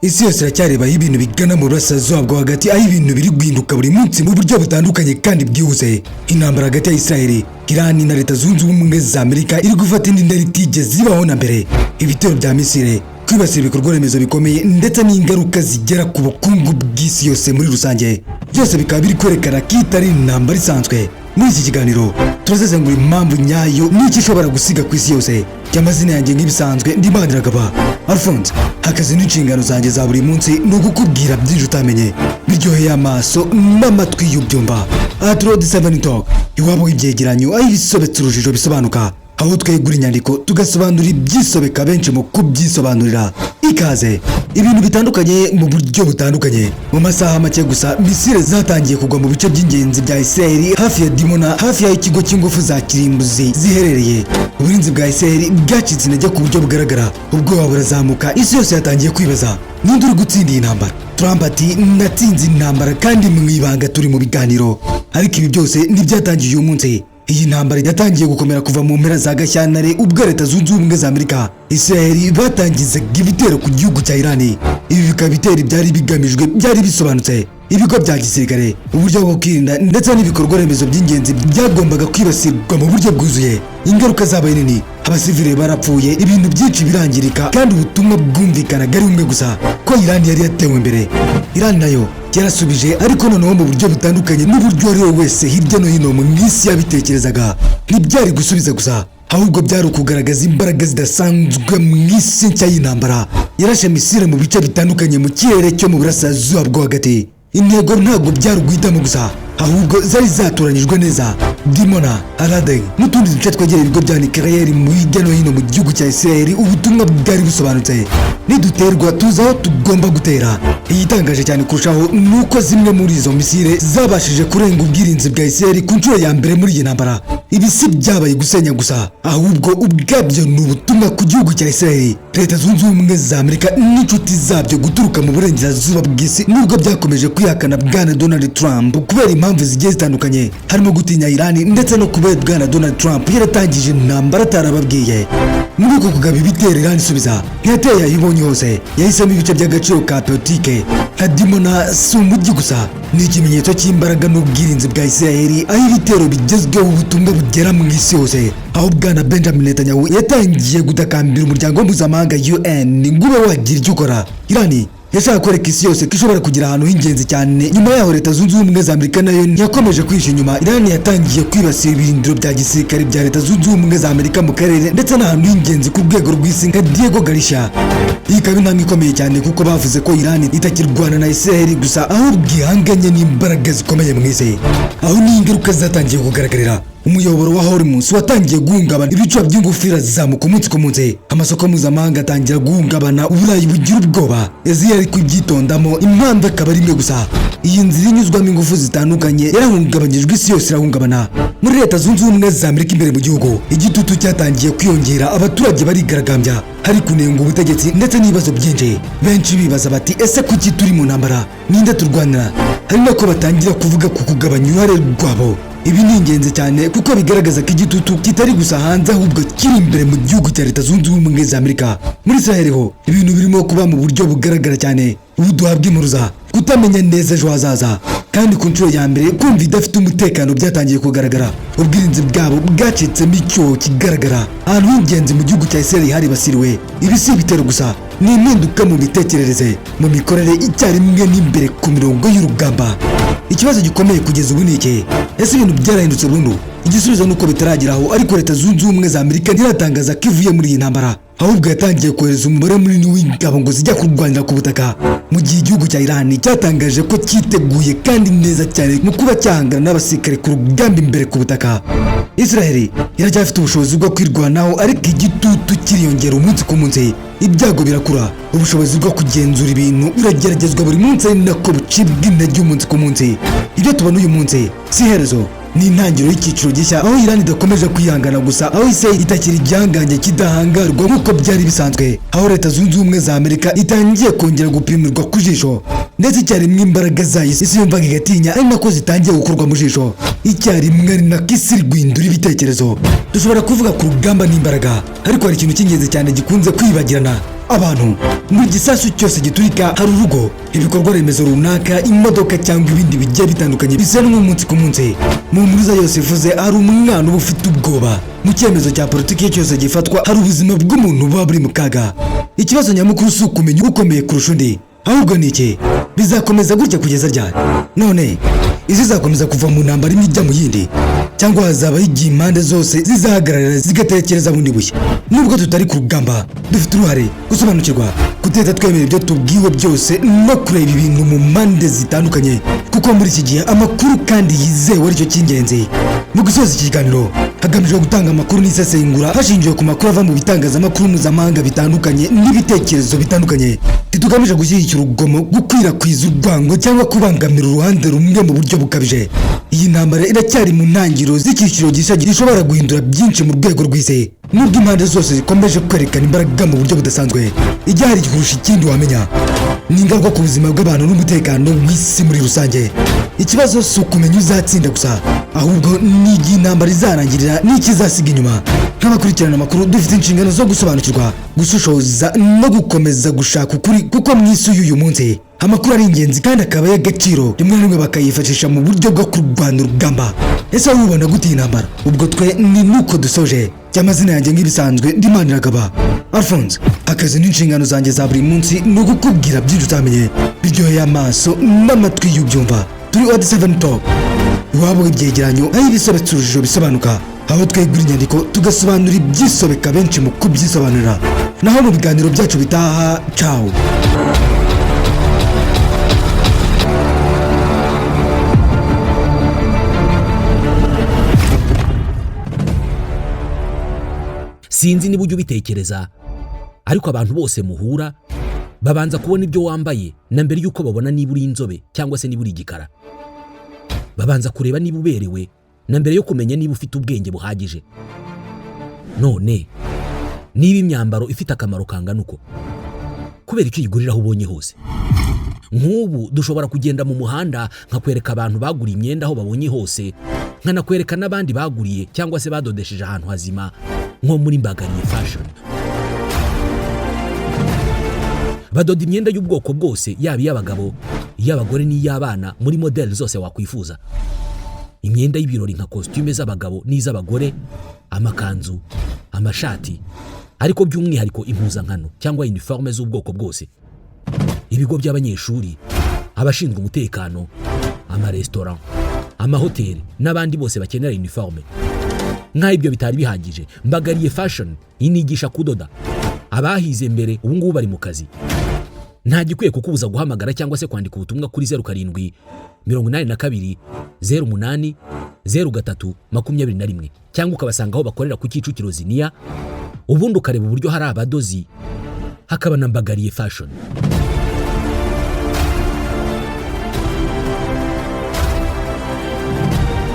isi yose iracyareba ibintu bigana mu burasirazuba bwo hagati, aho ibintu biri guhinduka buri munsi mu buryo butandukanye kandi bwihuse. Intambara hagati ya Israel, Iran na Leta Zunze Ubumwe za Amerika iri gufata indi ntera itigeze ibaho na mbere. Ibitero bya Misiri, kwibasira ibikorwa remezo bikomeye ndetse n'ingaruka zigera ku bukungu bw'isi yose muri rusange, byose bikaba biri kwerekana ko itari intambara isanzwe. Muri iki kiganiro turazezengura impamvu nyayo n'iki ishobora gusiga ku isi yose. Cy'amazina yanjye nk'ibisanzwe ndi Maniragaba Alphonse. Akazi n'inshingano zanjye za buri munsi ni ugukubwira byinshi utamenye, biryoheye amaso n'amatwi y'ubyumva. Atrod 7 Talk, iwabo w'ibyegeranyo, aho ibisobetse urujijo bisobanuka, aho twegura inyandiko tugasobanura ibyisobeka benshi mu kubyisobanurira. Ikaze. Ibintu bitandukanye mu buryo butandukanye. Mu masaha make gusa Misiri zatangiye kugwa mu bice by'ingenzi bya Israel hafi ya Dimona, hafi ya ikigo cy'ingufu za kirimbuzi ziherereye. Uburinzi bwa Israel bwacitse intege ku buryo bugaragara, ubwoba burazamuka, isi yose yatangiye kwibaza ninde uri gutsinda iyi ntambara. Trump ati natsinze intambara kandi mu ibanga turi mu biganiro. Ariko ibi byose ntibyatangiye uyu munsi. Iyi ntambara yatangiye gukomera kuva mu mpera za Gashyantare, ubwo Leta Zunze Ubumwe za Amerika Israel batangizaga ibitero ku gihugu cya Iran. Ibi bikaba bitero byari bigamijwe, byari bisobanutse. Ibigo bya gisirikare, uburyo bwo kwirinda ndetse n'ibikorwa remezo by'ingenzi byagombaga kwibasirwa mu buryo bwuzuye. Ingaruka zabaye nini, abasivile barapfuye, ibintu byinshi birangirika, kandi ubutumwa bwumvikanaga ari umwe gusa, ko Iran yari yatewe imbere. Iran nayo yarasubije, ariko noneho mu buryo butandukanye n'uburyo ari we wese hirya no hino mu isi yabitekerezaga. Ntibyari gusubiza gusa, ahubwo byari ukugaragaza imbaraga zidasanzwe mu isi nshya y'intambara. Yarashe Misiri mu bice bitandukanye mu kirere cyo mu burasirazuba bwo hagati. Intego ntabwo byari uguhitamo gusa, ahubwo zari zatoranyijwe neza. Dimona, Aradeg n'utundi duce twegereye ibigo bya nucleaire mu hirya no hino mu gihugu cya Israel, ubutumwa bwari busobanutse. Niduterwa tuzi aho tugomba gutera. Igitangaje cyane kurushaho nuko zimwe muri izo misile zabashije kurenga ubwirinzi bwa Israel ku nshuro ya mbere muri iyi ntambara. Ibi si byabaye gusenya gusa, ahubwo ubwabyo ni ubutumwa ku gihugu cya Israel, Leta Zunze Ubumwe za Amerika n'inshuti zabyo guturuka mu burengerazuba bw'isi. Nubwo byakomeje kwihakana Bwana Donald Trump kubera impamvu zigiye zitandukanye, harimo gutinya Iran ndetse no kubera Bwana Donald Trump yaratangije intambara atarababwiye. Muri uko kugaba ibitero, Iran isubiza ntiyateye ayibonye hose. Yahisemo ibice by'agaciro ka politike nka Dimona. Si umujyi gusa, ni ikimenyetso cy'imbaraga n'ubwirinzi bwa Israel, aho ibitero bigezweho ubutumwa bugera mu isi yose. Aho Bwana Benjamin Netanyahu yatangiye gutakambira umuryango mpuzamahanga UN ngo ube wagira icyo ukora. Iran yashaka kwereka isi yose ko ishobora kugira ahantu h'ingenzi cyane. Nyuma yaho Leta Zunze Ubumwe za Amerika nayo yakomeje kwisha inyuma. Iran yatangiye kwibasira ibirindiro bya gisirikare bya Leta Zunze Ubumwe za Amerika mu karere ndetse n'ahantu h'ingenzi ku rwego rw'isi nka Diego Garcia. Iyi ikaba intambwe ikomeye cyane kuko bavuze ko Iran itakirwana na Israel gusa, ahubwo ihanganye n'imbaraga zikomeye mu isi. Aho n'ingaruka zatangiye kugaragarira. Umuyoboro wa Hormuz watangiye guhungabana, ibicuba by'ingufu birazamuka umunsi ku munsi. Amasoko mpuzamahanga atangira guhungabana, Uburayi bugira ubwoba. Israel kubyitondamo, impamvu akaba ari imwe gusa. Iyi nzira inyuzwamo ingufu zitandukanye yarahungabanyijwe, isi yose irahungabana. Muri Leta Zunze Ubumwe za Amerika imbere mu gihugu, igitutu cyatangiye kwiyongera, abaturage barigaragambya, hari kunenga ubutegetsi ndetse n'ibibazo byinshi. Benshi bibaza bati ese kuki turi mu ntambara, ninde turwanira? Hari nako batangira kuvuga ku kugabanya uruhare rwabo. Ibi ni ingenzi cyane kuko bigaragaza ko igitutu kitari gusa hanze, ahubwo kiri imbere mu gihugu cya Leta Zunze Ubumwe za Amerika. Muri Israel ho ibintu birimo kuba mu buryo bugaragara cyane. Ubuduha bw'impuruza, kutamenya neza ejo hazaza, kandi ku nshuro ya mbere kumva idafite umutekano byatangiye kugaragara. Ubwirinzi bwabo bwacitsemo icyuho kigaragara. Ahantu h'ingenzi mu gihugu cya Israel haribasiriwe. Ibi si ibitero gusa, ni impinduka mu mitekerereze, mu mikorere icyarimwe n'imbere ku mirongo y'urugamba. Ikibazo gikomeye kugeza ubu ni iki? Ese ibintu byarahindutse burundu? Igisubizo nuko bitarageraho, ariko Leta Zunze Ubumwe za Amerika ntiratangaza ko ivuye muri iyi ntambara, ahubwo yatangiye kohereza umubare munini w'ingabo ngo zijya kurwanira ku butaka. Mu gihe igihugu cya Iran cyatangaje ko cyiteguye kandi neza cyane mu kuba cyahangana n'abasirikare ku rugamba imbere ku butaka. Israel iracyafite ubushobozi bwo kwirwanaho, ariko igitutu kiriyongera umunsi ku munsi. Ibyago birakura, ubushobozi bwo kugenzura ibintu birageragezwa buri munsi, ari nako bucibwa intege umunsi ku munsi. Ibyo tubona uyu munsi si iherezo, ni intangiriro y'icyiciro gishya, aho Iran idakomeje kwihangana gusa, aho isi itakiri igihangange kidahangarwa nk'uko byari bisanzwe, aho Leta Zunze Ubumwe za Amerika itangiye kongera gupimirwa ku jisho, ndetse icyarimwe imbaraga zayo isi yumvaga igatinya, ari nako zitangiye gukorwa mu jisho. Icyarimwe ari nako isi iri guhindura ibitekerezo. Dushobora kuvuga ku rugamba n'imbaraga, ariko hari ikintu cy'ingenzi cyane gikunze kwibagirana. abantu. Mu gisasu cyose giturika hari urugo, ibikorwa remezo runaka, imodoka cyangwa ibindi bigiye bitandukanye bisanwa umunsi ku munsi. Mu mpuruza yose ivuze hari umwana uba ufite ubwoba. Mu cyemezo cya politiki cyose gifatwa hari ubuzima bw'umuntu buba buri mu kaga. Ikibazo nyamukuru si ukumenya ukomeye kurusha undi, ahubwo ni iki? Bizakomeza gutya kugeza ryari? None izi zakomeza kuva mu ntambara imwe ijya mu yindi, cyangwa hazaba igihe impande zose zizahagarara zigatekereza bundi bushya? Nubwo tutari ku rugamba, dufite uruhare gusobanukirwa, guteta twemera ibyo tubwiwe byose no kureba ibintu mu mpande zitandukanye, kuko muri iki gihe amakuru kandi yizewe aricyo cy'ingenzi. Mu gusoza iki kiganiro hagamijwe gutanga amakuru n'isesengura hashingiwe ku makuru ava mu bitangazamakuru mpuzamahanga bitandukanye n'ibitekerezo bitandukanye. Ntitugamije gushyigikira urugomo, gukwirakwiza urwango cyangwa kubangamira uruhande rumwe mu buryo bukabije. Iyi ntambara iracyari mu ntangiriro z'icyiciro gishya gishobora guhindura byinshi mu rwego rw'isi. Nubwo impande zose zikomeje kwerekana imbaraga mu buryo budasanzwe, igihari kurusha ikindi wamenya ni ingaruka ku buzima bw'abantu n'umutekano w'isi muri rusange. Ikibazo si ukumenya uzatsinda gusa, ahubwo ni igihe intambara izarangirira n'ikizasiga inyuma. Nk'abakurikirana amakuru dufite inshingano zo gusobanukirwa, gushishoza no gukomeza gushaka ukuri, kuko mu isi y'uyu munsi amakuru ari ingenzi kandi akaba y'agaciro, rimwe na rimwe bakayifashisha mu buryo bwo kurwanya urugamba. Ese wowe ubona gute iyi ntambara? Ubwo twe ni nuko dusoje. Cy'amazina yanjye nk'ibisanzwe ndi Maniragaba Alphonse. Akazi n'inshingano zanjye za buri munsi ni ugukubwira byinshi utamenye, biryoheye amaso n'amatwi y'ubyumva. Turi OD7 Talk, iwabo w'ibyegeranyo aho ibisobetse urujijo bisobanuka, aho twegura inyandiko tugasobanura ibyisobeka benshi mu kubyisobanurira. Naho mu biganiro byacu bitaha, ciao. Sinzi niba ujya ubitekereza, ariko abantu bose muhura babanza kubona ibyo wambaye na mbere yuko babona niba uri inzobe cyangwa se niba uri igikara. Babanza kureba niba uberewe na mbere yo kumenya niba ufite ubwenge buhagije. None niba imyambaro ifite akamaro kangana uko, kubera icyo uyigurira aho ubonye hose? Nk'ubu dushobora kugenda mu muhanda nkakwereka abantu baguriye imyenda aho babonye hose, nkanakwereka n'abandi baguriye cyangwa se badodesheje ahantu hazima nko muri Mbagariye Fashion. Badoda imyenda y'ubwoko bwose, yaba iy'abagabo, iy'abagore n'iy'abana, muri model zose wakwifuza. Imyenda y'ibirori nka costume z'abagabo n'iz'abagore, amakanzu, amashati, ariko by'umwihariko impuzankano cyangwa uniforme z'ubwoko bwose. Ibigo by'abanyeshuri, abashinzwe umutekano, amaresitora, amahoteli n'abandi bose bakenera uniforme. Nk'aho ibyo bitari bihagije, Mbagariye Fashion inigisha kudoda. Abahize mbere ubu ngubu bari mu kazi. Nta gikwiye kukubuza guhamagara cyangwa se kwandika ubutumwa kuri 0782080321 cyangwa ukabasanga aho bakorera ku Kicukiro Ziniya, ubundi ukareba uburyo hari abadozi, hakaba na Mbagariye Fashion.